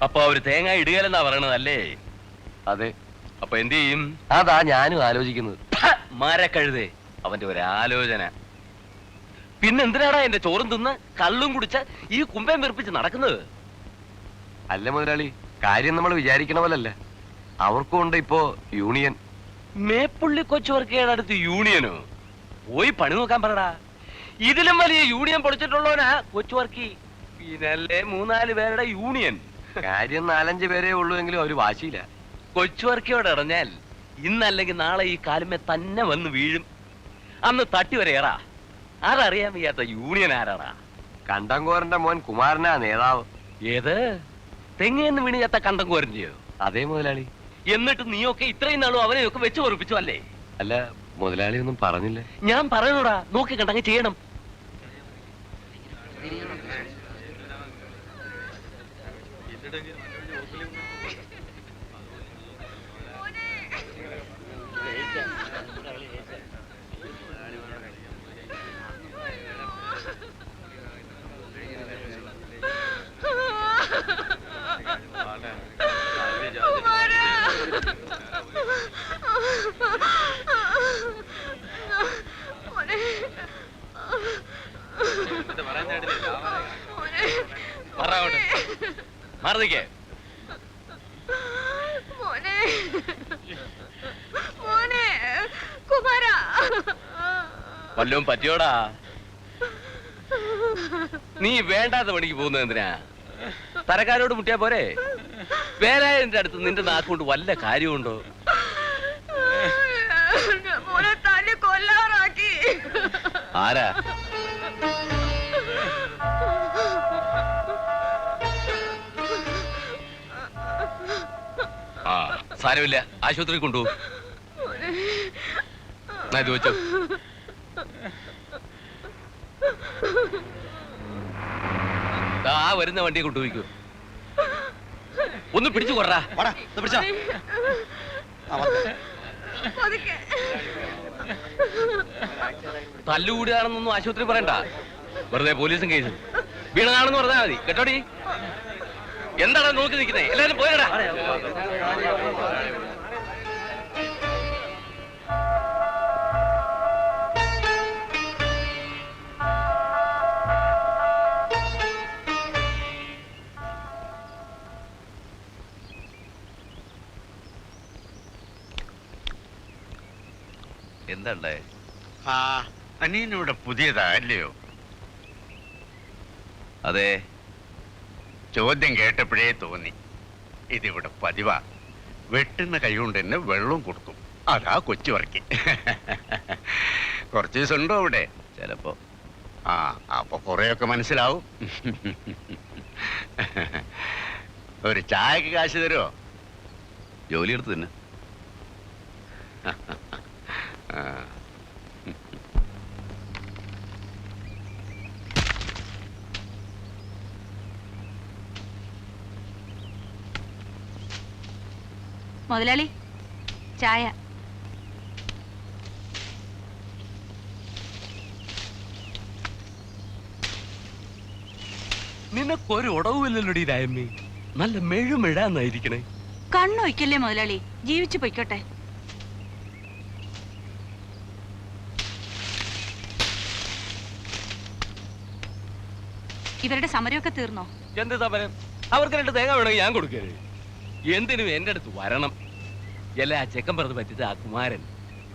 അപ്പൊ അവര് തേങ്ങ ഇടുകയല്ലെന്നാ പറയണതല്ലേ? അതെ. അപ്പൊ എന്ത് ചെയ്യും? അതാ ഞാനും ആലോചിക്കുന്നത്. മരക്കഴുതേ, അവന്റെ ഒരാലോചന. പിന്നെന്തിനാടാ എന്റെ ചോറും തിന്ന് കള്ളും കുടിച്ച ഈ കുമ്പേം വെറുപ്പിച്ച് നടക്കുന്നത്? അല്ല മുതലാളി, കാര്യം നമ്മൾ വിചാരിക്കണ പോലല്ല. അവർക്കും ഉണ്ട് ഇപ്പോ യൂണിയൻ. മേപ്പുള്ളി കൊച്ചുവർക്കയുടെ അടുത്ത് യൂണിയനോ? പോയി പണി നോക്കാൻ പറടാ. ഇതിലും വലിയ യൂണിയൻ പൊളിച്ചിട്ടുള്ളവനാ കൊച്ചുവർക്കി. പിന്നല്ലേ 3-4 പേരുടെ യൂണിയൻ. കാര്യം 4-5 പേരേ ഉള്ളൂ എങ്കിലും അവര് വാശിയില്ല. കൊച്ചുവർക്കിയോട് ഇറഞ്ഞാൽ ഇന്നല്ലെങ്കിൽ നാളെ ഈ കാലുമേ തന്നെ വന്ന് വീഴും. അന്ന് തട്ടി വരെയറാ. അതറിയാൻ വയ്യാത്ത യൂണിയൻ ആരാടാ? കണ്ടങ്കോരന്റെ മോൻ കുമാരനാ നേതാവ്. ഏത് തെങ്ങേന്ന് വീണ് ചത്ത കണ്ടങ്കോരന്റെയോ? അതേ മുതലാളി. എന്നിട്ട് നീയൊക്കെ ഇത്രയും നാളും അവനെയൊക്കെ വെച്ച് പൊറിപ്പിച്ചു അല്ലേ? അല്ല മുതലാളി ഒന്നും പറഞ്ഞില്ല. ഞാൻ പറയണോടാ, നോക്കി കണ്ടങ്ങ് ചെയ്യണം. മാറിക്കേ വല്ലതും പറ്റിയോടാ? നീ വേണ്ടാത്ത പണിക്ക് പോകുന്നത് എന്തിനാ? തരക്കാരോട് മുട്ടിയാ പോരെ? വേലായതിന്റെ അടുത്ത് നിന്റെ നാക്കുകൊണ്ട് വല്ല കാര്യമുണ്ടോ? ആരാ? ആ സാരമില്ല, ആശുപത്രി കൊണ്ടുപോകും. ഇത് വെച്ചോ. ആ വരുന്ന വണ്ടിയെ കൊണ്ടുപോയിക്കോ. ഒന്ന് പിടിച്ചു കൊറ. തല്ലുകൂടിയാണെന്നൊന്നും ആശുപത്രി പറയണ്ട. വെറുതെ പോലീസും കേസും വീണതാണെന്ന് പറഞ്ഞാൽ മതി. കേട്ടോടി? എന്താണ് നോക്കി നിൽക്കുന്നേ? എല്ലാരും പോയടാ. എന്താണ്ടേ? അനിയനിവിടെ പുതിയതാ അല്ലയോ? അതെ. ചോദ്യം കേട്ടപ്പോഴേ തോന്നി ഇതിവിടെ പതിവാ. വെട്ടുന്ന കൈ കൊണ്ട് തന്നെ വെള്ളവും കൊടുക്കും. അതാ കൊച്ചു വർക്കി. കുറച്ച് ദിവസം ഉണ്ടോ അവിടെ? ചിലപ്പോ. അപ്പൊ കുറെയൊക്കെ മനസ്സിലാവും. ഒരു ചായക്ക് കാശ് തരുമോ? ജോലി എടുത്ത് തന്നെ. മുതലാളി, ചായ. നിനക്കൊരു ഉടവുമില്ലല്ലോടി രായമ്മേ. നല്ല മെഴുമെഴാന്നായിരിക്കണേ. കണ്ണൊയ്ക്കല്ലേ മുതലാളി, ജീവിച്ചു പൊയ്ക്കോട്ടെ. ഇവരുടെ സമരമൊക്കെ തീർന്നോ? എന്ത് സമരം? അവർക്ക് 2 തേങ്ങ വേണമെങ്കിൽ ഞാൻ കൊടുക്കരുത്. എന്തിനും എന്റെ അടുത്ത് വരണം. എല്ലാ ചെക്കൻ പറഞ്ഞ് പറ്റിച്ച ആ കുമാരൻ.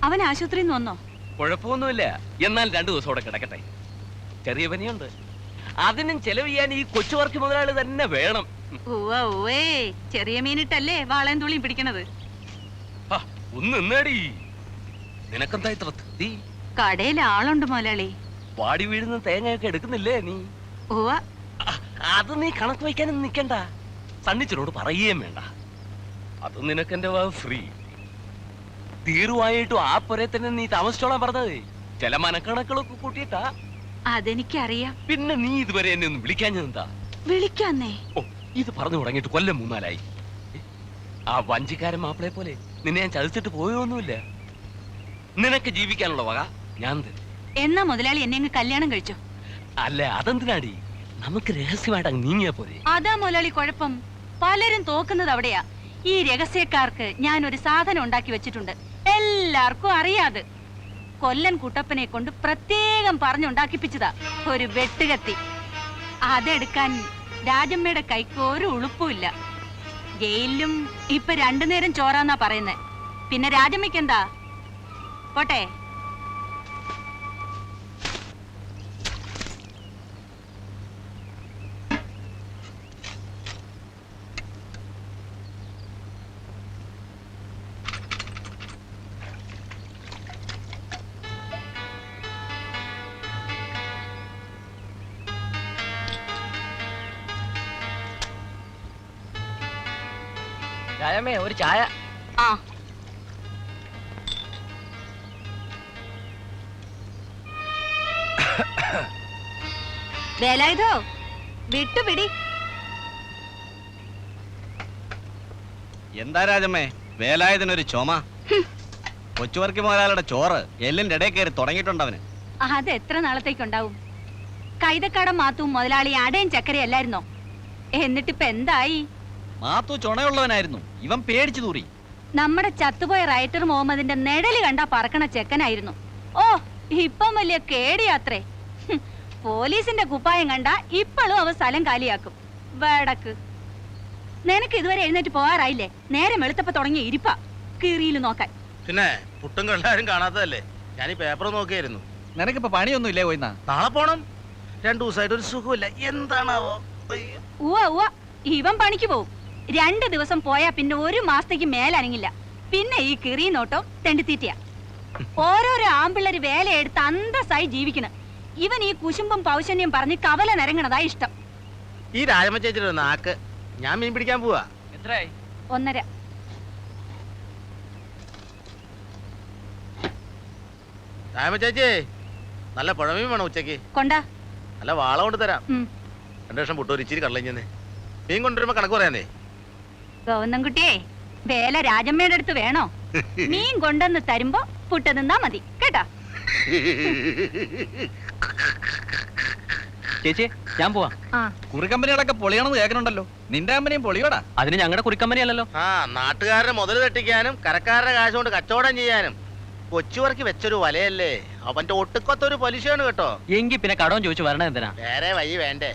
അവൻ ആശുപത്രിയിൽ നിന്ന് വന്നോ? കുഴപ്പമൊന്നുമില്ല. എന്നാൽ 2 ദിവസം അവിടെ കിടക്കട്ടെ. ചെറിയ പനിയുണ്ട്. അതിനും ചെലവ് ചെയ്യാൻ ഈ കൊച്ചുവർക്കി മുതലാളി തന്നെ വേണം. ചെറിയ മീനിട്ടല്ലേ വാളയും തുള്ളിയും പിടിക്കണത്. ഒന്ന് നിന്നേടി. നിനക്കെന്താ ഇത്ര തൃപ്തി? കടയിൽ ആളുണ്ട് മുതലാളി. വാടി വീഴുന്ന തേങ്ങയൊക്കെ എടുക്കുന്നില്ലേ നീ? അത് നീ കണക്ക് വയ്ക്കാനൊന്നും നിൽക്കണ്ട. സണ്ണിച്ചനോട് പറയുകയും വേണ്ട. അത് നിനക്കെന്റെ ഫ്രീ. തീർവായിട്ടും ആ പുരേ തന്നെ നീ താമസിച്ചോളാൻ പറഞ്ഞത്. ചില മനക്കണക്കുകളൊക്കെ കൂട്ടിയിട്ടാ. അതെനിക്കറിയാം. പിന്നെ നീ ഇതുവരെ എന്നെ ഒന്നും വിളിക്കാഞ്ഞെന്താ? വിളിക്കാന്നേ. ഇത് പറഞ്ഞു തുടങ്ങിയിട്ട് കൊല്ലം 3-4 ആ വഞ്ചിക്കാരൻ മാപ്പിളെ പോലെ നിന്നെ ഞാൻ ചതിച്ചിട്ട് പോയൊന്നുമില്ല. നിനക്ക് ജീവിക്കാനുള്ള വക ഞാൻ തരും. എന്നാ മുതലാളി എന്നെ അങ്ങ് കല്യാണം കഴിച്ചോ? അല്ല, അതെന്തിനാടി? നമുക്ക് രഹസ്യമായിട്ട് അങ്ങ് നീങ്ങിയാ പോലെ. അതാ മുതലാളി കുഴപ്പം. പലരും തോക്കുന്നത് അവിടെയാ. ഈ രഹസ്യക്കാർക്ക് ഞാൻ ഒരു സാധനം ഉണ്ടാക്കി വെച്ചിട്ടുണ്ട്, എല്ലാവർക്കും അറിയാത്. കൊല്ലൻ കുട്ടപ്പനെ കൊണ്ട് പ്രത്യേകം പറഞ്ഞുണ്ടാക്കിപ്പിച്ചതാ ഒരു വെട്ടുകത്തി. അതെടുക്കാൻ രാജമ്മയുടെ കൈക്ക് ഒരു ഉളുപ്പുമില്ല. ജയിലിലും ഇപ്പൊ 2 നേരം ചോറാന്നാ പറയുന്നേ. പിന്നെ രാജമ്മയ്ക്ക് എന്താ? പോട്ടെ. രാജമ്മേ ഒരു ചായ. ആ വേലായുധോ വിട്ടുപിടി. എന്താ രാജമ്മേ വേലായുധനൊരു ചുമ? കൊച്ചുവർക്കി മുതലാളിയുടെ ചോറ് എല്ലിന്റെ ഇടയിൽ കയറി തുടങ്ങിയിട്ടുണ്ടവന്. അത് എത്ര നാളത്തേക്കുണ്ടാവും? കൈതക്കാടൻ മാത്തും മുതലാളി അടയും ചക്കരയും അല്ലായിരുന്നോ? എന്നിട്ടിപ്പ എന്തായി? മാത്തു ചുണയുള്ളവനായിരുന്നു, ഇവൻ പേടിച്ചു തൂറി. നമ്മുടെ ചത്തുപോയ റൈറ്റർ മുഹമ്മദിന്റെ നെടല് കണ്ടാ പറക്കണ ചെക്കനായിരുന്നു. ഓ ഇപ്പം വലിയ കേടിയാത്രേ. പോലീസിന്റെ കുപ്പായം കണ്ട ഇപ്പോഴും അവ സ്ഥലം കാലിയാക്കും. വടക്ക് നിനക്ക് ഇതുവരെ എഴുന്നേറ്റ് പോകാറായില്ലേ? നേരെ വെളുത്തപ്പ തുടങ്ങിയ ഇരിപ്പ കീറിയിൽ നോക്കാൻ. പിന്നെ പുട്ടും കള്ളാരും കാണാത്തതല്ലേ, ഞാൻ ഈ പേപ്പർ നോക്കിയായിരുന്നു. നിനക്കിപ്പോ പണിയൊന്നും ഇല്ലേ പോയിന്നാ? നാളെ പോണം. 2 ദിവസമായിട്ട് ഒരു സുഖമില്ല, എന്താണാവോ? ഉവ്വ ഇവൻ പണിക്ക് പോവും. 2 ദിവസം പോയാ പിന്നെ 1 മാസത്തേക്ക് മേലനങ്ങില്ല. പിന്നെ ഈ കിറി നോട്ടം തെണ്ടിത്തീറ്റയാ. ഓരോരോ ആമ്പിള്ളേര് വേലയെടുത്ത് അന്തസ്സായി ജീവിക്കണം. ഇവൻ ഈ കുശുമ്പും പൗശന്യം പറഞ്ഞ് കവല നിരങ്ങണതാ ഇഷ്ടം. ഈ രാജമ്മ ചേച്ചിയുടെ നാക്ക്. ഞാൻ മീൻ പിടിക്കാൻ പോവാ. എത്രയായി? 1.5. രാജമ്മ ചേച്ചി നല്ല പുഴമീൻ വേണം ഉച്ചക്ക്. കൊണ്ടാ നല്ല വാള കൊണ്ട് തരാം. 2 ലക്ഷം പുട്ടു, ഒരു ഇച്ചിരി കള്ളഞ്ഞെന്ന്. മീൻ കൊണ്ടുവരുമ്പോ കണക്ക് പറയാന്നേ. ഗോവന്നൻകുട്ടിയെ വേല രാജമ്മയുടെ അടുത്ത് വേണോ? മീൻ കൊണ്ടെന്ന് തരുമ്പോ പുട്ട് നിന്നാ മതി കേട്ടാ. ചേച്ചി ഞാൻ പോവാ. കുറിക്കമ്പനികളൊക്കെ പൊളിയണമെന്ന് കേൾക്കണുണ്ടല്ലോ. നിന്റെ കമ്പനിയും പൊളിയോടാ. അതിന് ഞങ്ങളുടെ കുറിക്കമ്പനി അല്ലല്ലോ. ആ നാട്ടുകാരുടെ മുതൽ തട്ടിക്കാനും കരക്കാരുടെ കാശ് കൊണ്ട് കച്ചവടം ചെയ്യാനും കൊച്ചുവർക്കി വെച്ചൊരു വലയല്ലേ. അവന്റെ ഒട്ടുക്കൊത്തൊരു പലിശയാണ് കേട്ടോ. എങ്കി പിന്നെ കടവും ചോദിച്ചു വരണ എന്തിനാ? വേറെ വഴി വേണ്ടേ?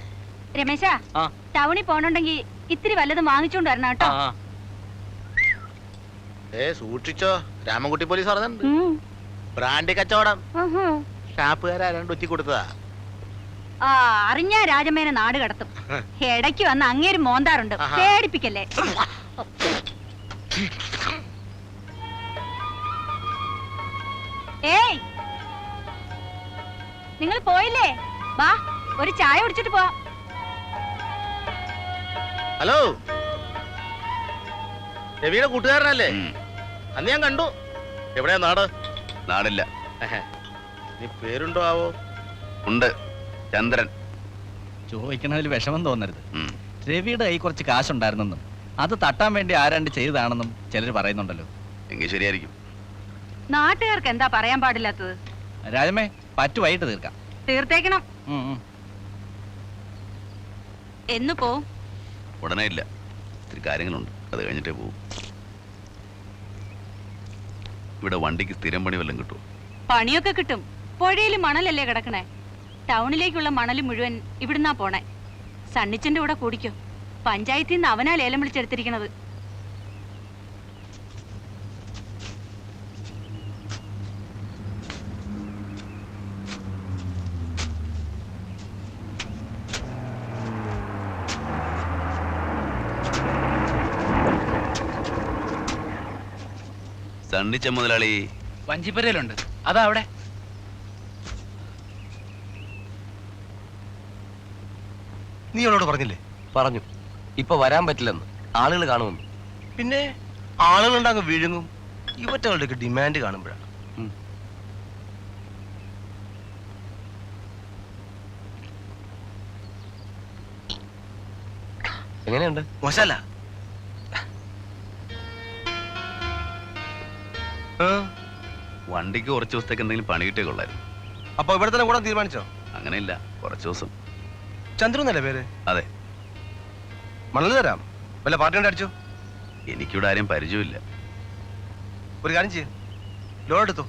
രമേശ ആ. ടൗണിൽ പോണുണ്ടെങ്കി ഇത്തിരി വല്ലതും വാങ്ങിച്ചോണ്ട് വരണം കേട്ടോ. സൂക്ഷിച്ചോ, രാമൻകുട്ടി പോലീസ് പറഞ്ഞിട്ടുണ്ട്. ബ്രാൻഡ് കച്ചവടം ഷാപ്പുകാരാണ്ട് ഒറ്റി കൊടുത്തതാ. ആ അറിഞ്ഞ രാജമ്മേനെ നാട് കടത്തും. ഇടയ്ക്ക് വന്ന് അങ്ങേര് മോന്താറുണ്ട്, പേടിപ്പിക്കല്ലേ. ഏയ് നിങ്ങൾ പോയില്ലേ? വാ ഒരു ചായ കുടിച്ചിട്ട് പോവാം. ഹലോ, രവിയുടെ കൂട്ടുകാരനല്ലേ? അന്ന് ഞാൻ കണ്ടു. എവിടെയാ നാട്? നാടില്ല. നീ പേരുണ്ടോ ആവോ? ഉണ്ട്, ചന്ദ്രൻ. ചോദിക്കണതിൽ വിഷമം തോന്നരുത്. രവിയുടെ കൈ കുറച്ച് കാശുണ്ടായിരുന്നെന്നും അത് തട്ടാൻ വേണ്ടി ആരാണ്ട് ചെയ്തതാണെന്നും ചിലർ പറയുന്നുണ്ടല്ലോ. എങ്കിൽ ശരിയായിരിക്കും. നാട്ടുകാർക്ക് എന്താ പറയാൻ പാടില്ലാത്തത്? രാജമ്മേ പറ്റുമായിട്ട് തീർക്കാം. തീർത്തേക്കണം. എന്ന് പോവും? ഉടനെ ഇല്ല, ഇത്തിരി കാര്യങ്ങളുണ്ട്, അത് കഴിഞ്ഞിട്ടേ പോവും. ഇവിടെ വണ്ടിക്ക് സ്ഥിരം പണി വല്ലതും കിട്ടുമോ? പണിയൊക്കെ കിട്ടും. പുഴയിൽ മണലല്ലേ കിടക്കണേ. ടൗണിലേക്കുള്ള മണൽ മുഴുവൻ ഇവിടുന്നാ പോണേ. സണ്ണിച്ചന്റെ കൂടെ കൂടിക്കോ. പഞ്ചായത്തിൽ നിന്ന് അവനാ ലേലം വിളിച്ചെടുത്തിരിക്കണത്. സണ്ണിച്ച മുതലാളി വഞ്ചിപ്പരയിലുണ്ട്. അതാ അവിടെ. നീ അവളോട് പറഞ്ഞില്ലേ? പറഞ്ഞു, ഇപ്പൊ വരാൻ പറ്റില്ലെന്ന്, ആളുകൾ കാണുമെന്ന്. പിന്നെ ആളുകളുണ്ടങ്ങ് വിഴുങ്ങും. ഇവറ്റകളുടെയൊക്കെ ഡിമാൻഡ് കാണുമ്പോഴാണ്. എങ്ങനെയുണ്ട്? മോശമല്ല. വണ്ടിക്ക് കുറച്ച് ദിവസത്തേക്ക് എന്തെങ്കിലും പണി കിട്ടിയേ കൊള്ളായിരുന്നു. അപ്പൊ ഇവിടെ തന്നെ കൂടാൻ തീരുമാനിച്ചോ? അങ്ങനെയില്ല, കുറച്ച് ദിവസം. ചന്ദ്രു എന്നല്ലേ പേര്? അതെ. മണൽ തരാം, വല്ല പാർട്ടി കൊണ്ട് അടിച്ചോ? എനിക്കിവിടെ ആരും പരിചയമില്ല. ഒരു കാര്യം ചെയ്യും, ലോൺ എടുത്തു.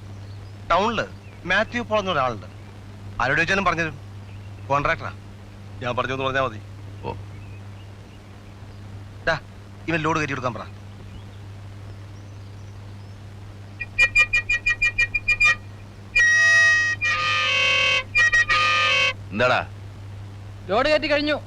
ടൗണില് മാത്യു പോൾ എന്ന ഒരാളുണ്ട്. ആരോട് ചോദിച്ചാലും പറഞ്ഞുതരും. കോൺട്രാക്ടറാ. ഞാൻ പറഞ്ഞു എന്ന് പറഞ്ഞാൽ മതി. ഓ, ഇവൻ ലോഡ് കയറ്റി കൊടുക്കാൻ പറ. എന്താടാ? ലോഡ് കയറ്റി കഴിഞ്ഞു.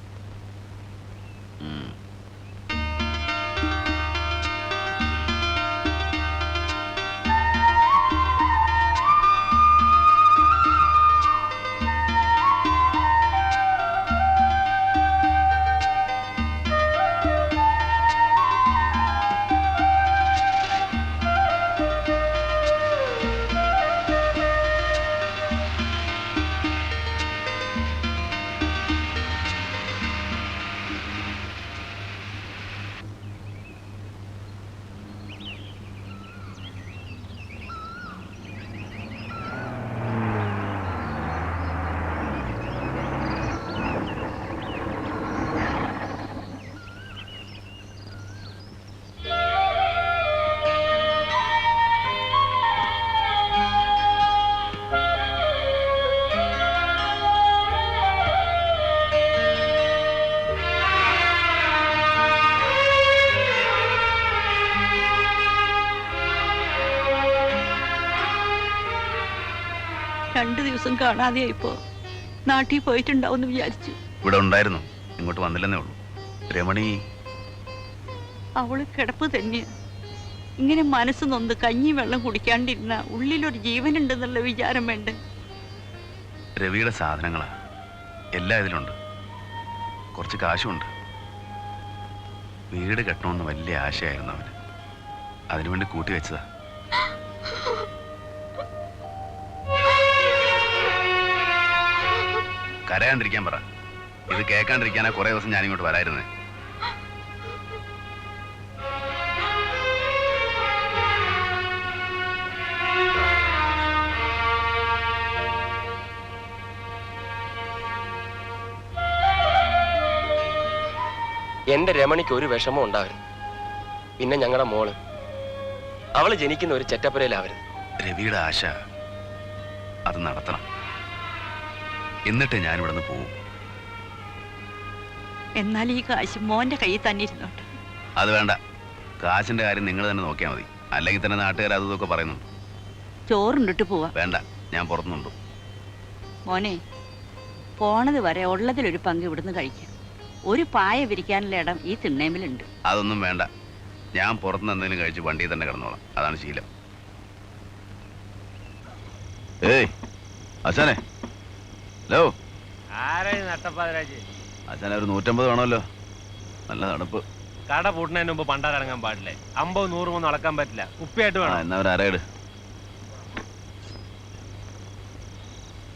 രണ്ടു ദിവസം കാണാതെയായിപ്പോ നാട്ടിൽ പോയിട്ടുണ്ടാവും വിചാരിച്ചു. ഇവിടെ ഉണ്ടായിരുന്നു, ഇങ്ങോട്ട് വന്നില്ലെന്നേ ഉള്ളൂ. രമണി അവള് കിടപ്പ് തന്നെയാ. ഇങ്ങനെ മനസ്സ് നൊന്ന് കഞ്ഞി വെള്ളം കുടിക്കാണ്ടിരുന്ന ഉള്ളിലൊരു ജീവനുണ്ടെന്നുള്ള വിചാരം വേണ്ടേ? രവിയുടെ സാധനങ്ങളാ, എല്ലാം ഇതിലുണ്ട്. കുറച്ച് കാശുണ്ട്. വീട് കെട്ടണമെന്ന് വലിയ ആശയായിരുന്നു അവന്. അതിനുവേണ്ടി കൂട്ടി വെച്ചതാ. കരയാണ്ടിരിക്കാൻ പറ. ഇത് കേൾക്കാണ്ടിരിക്കാനാ കുറെ ദിവസം ഞാനിങ്ങോട്ട് വരായിരുന്നേ. എന്റെ രമണിക്ക് ഒരു വിഷമം ഉണ്ടാവരുത്. പിന്നെ ഞങ്ങളുടെ മോള്, അവള് ജനിക്കുന്ന ഒരു ചെറ്റപ്പുരയിലാവരുത്. രവിയുടെ ആശ അത് നടത്തണം. എന്നിട്ട് ഞാനിവിടെ നിന്ന് പോവും. എന്നാൽ ഈ കാശ് മോന്റെ കയ്യിൽ തന്നെ ഇരുന്നോട്ടെ. അത് വേണ്ട. കാശിന്റെ കാര്യം നിങ്ങൾ തന്നെ നോക്കിയാൽ മതി. അല്ലെങ്കിൽ തന്നെ നാട്ടുകാർ അതൊക്കെ പറയുന്നുണ്ട്. ചോറുണ്ടിട്ട് പോവാ. വേണ്ട, ഞാൻ പുറത്തുനിന്നുണ്ട്. മോനെ, പോണത് വരെ ഉള്ളതിലൊരു പങ്ക് ഇവിടുന്ന് കഴിക്കാം. ഒരു പായ വിരിക്കാനുള്ള ഇടം ഈ തിണ്ണേമിലുണ്ട്. അതൊന്നും വേണ്ട. ഞാൻ പുറത്തുനിന്ന് എന്തെങ്കിലും കഴിച്ച് വണ്ടിയിൽ തന്നെ കിടന്നോളാം. അതാണ് ശീലം. ഏയ് അച്ഛനെ, ഹലോ. അച്ഛനെ ഒരു 150 വേണമല്ലോ. നല്ല തണുപ്പ്. കട പൂട്ടുന്നതിന് മുമ്പ് പണ്ടാരടങ്ങാൻ പാടില്ലേ? 50, 100 ഒന്നും അളക്കാൻ പറ്റില്ല. കുപ്പിയായിട്ട് വേണം. എന്നാ ഒരു അരയിട്.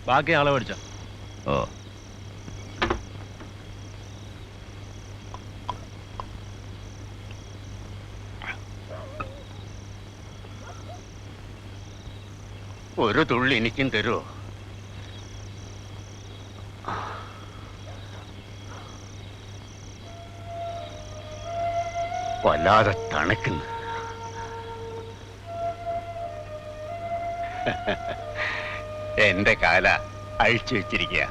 ബാക്കി ആളെ മേടിച്ചോ. ഓ, ഒരു തുള്ളി എനിക്കും തരുമോ? വല്ലാതെ തണുക്കുന്നു. എന്റെ കാല അഴിച്ചു വെച്ചിരിക്കുക.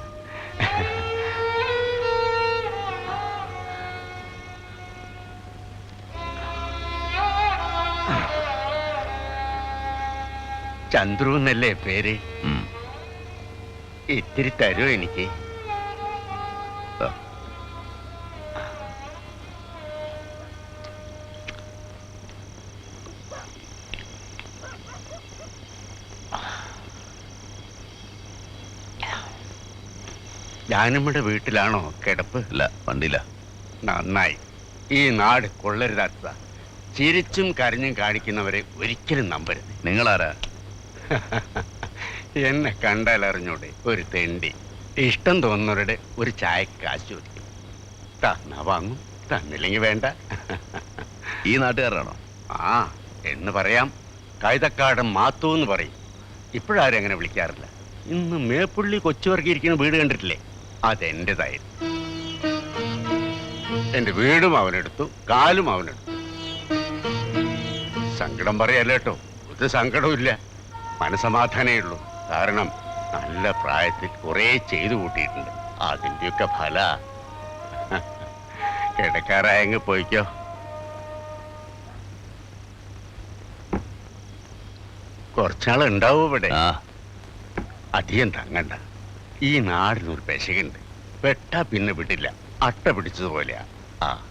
ചന്ദ്രു എന്നല്ലേ പേര്? ഇത്തിരി തരുമോ എനിക്ക്? ജാനമ്മയുടെ വീട്ടിലാണോ കിടപ്പ്? അല്ല, വണ്ടിയില്ല. നന്നായി. ഈ നാട് കൊള്ളരുതാത്തതാ. ചിരിച്ചും കരഞ്ഞും കാണിക്കുന്നവരെ ഒരിക്കലും നമ്പരുത്. നിങ്ങളാരാ? എന്നെ കണ്ടാൽ അറിഞ്ഞൂടെ? ഒരു തെണ്ടി. ഇഷ്ടം തോന്നുന്നവരുടെ ഒരു ചായക്ക് കാശ് ചോദിക്കും. തന്നാ വാങ്ങും, തന്നില്ലെങ്കിൽ വേണ്ട. ഈ നാട്ടുകാരാണോ? ആ, എന്ന് പറയാം. കൈതക്കാടൻ മാത്തു എന്ന് പറയും. ഇപ്പോഴാരും അങ്ങനെ വിളിക്കാറില്ല. ഇന്ന് മേപ്പുള്ളി കൊച്ചുവർക്കിയിരിക്കുന്ന വീട് കണ്ടിട്ടില്ലേ? അതെന്റേതായിരുന്നു. എന്റെ വീടും അവനെടുത്തു, കാലും അവനെടുത്തു. സങ്കടം പറയല്ല കേട്ടോ, ഒരു സങ്കടവും മനസമാധാനേ ഉള്ളൂ. കാരണം നല്ല പ്രായത്തിൽ കുറെ ചെയ്തു കൂട്ടിയിട്ടുണ്ട്. അതിന്റെയൊക്കെ ഫല. കിടക്കാറായെങ്കിൽ പോയിക്കോ. കുറച്ചാളുണ്ടാവും ഇവിടെ. അധികം തങ്ങണ്ട. ഈ നാടിനൊരു പെശകുണ്ട്. വെട്ടാ പിന്നെ വിടില്ല. അട്ട പിടിച്ചതുപോലെയാ. ആ